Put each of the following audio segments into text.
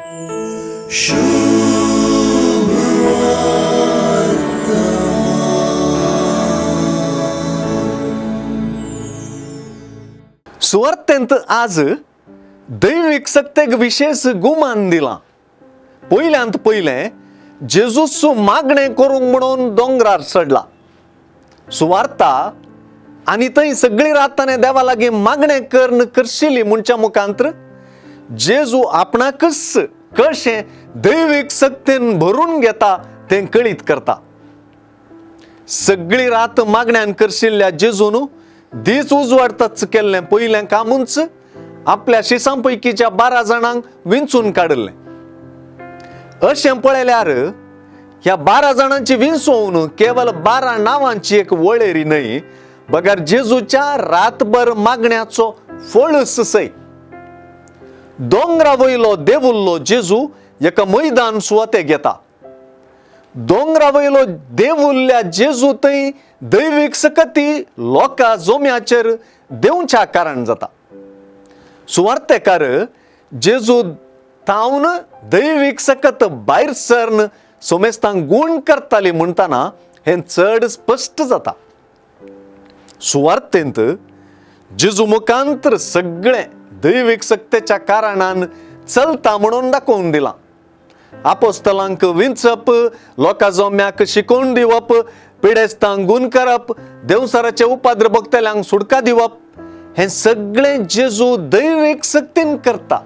सुवार्तेंत आज दैविक सत्तेक विशेष गुमान दिला. पयल्यांत पयलें जेजूस मागणे करूंक म्हणून दोंगरार चडला. सुवार्ता आनी थंय सगळी राताने देवा लागीं मागणे करशिल्ली म्हणच्या मुखांतर जेजू आपणाकच कशें दैविक सक्तीन भरून घेता तें कळीत करता. सगळी रात मागण्यान करशिल्ल्या जेजून दीस उजवाडताच केल्लें पयलें कामूच आपल्या शिसां पैकीच्या 12 जाणांक विंचून काडलें. अशें पळयल्यार ह्या 12 जाणांची विंचोवन केवळ 12 नांवांची एक वळेरी न्हय, बगर जेजूच्या रातभर मागण्याचो फळच सै. दोंगरा वयलो देवुल्लो जेजू एका मैदान सुवाते घेता. दोंगरा वयलो देवुल्ल्या जेजू थंय दैविक सकती लोकां जोम्याचेर देवच्या कारण जाता. सुवार्तेकार जेजू तावन दैविक सकत भायर सरन सोमेस्तांक गूण करताली म्हणटना हें चड स्पश्ट जाता. सुवार्तेंत जेजू मुखांतर सगळें दैविक सक्तेच्या कारणान चलता म्हणून दाखोवन दिलां. आपोस्तलांक विंचप, लोकां जोम्याक शिकोवन दिवप, पिडेस्तांक गूण करप, देवसराचे उपाद्र भोगतल्यांक सुटका दिवप, हें सगळें जेजू दैविक सक्तीन करता.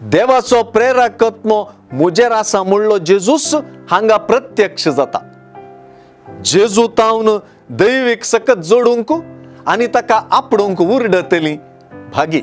देवाचो प्रेरकत्व मुजेर आसा म्हणलो जेजूस हांगा प्रत्यक्ष जाता. जेजू तावन दैविक सकत जोडूंक आनी ताका आपणूंक उर्डतली भागी.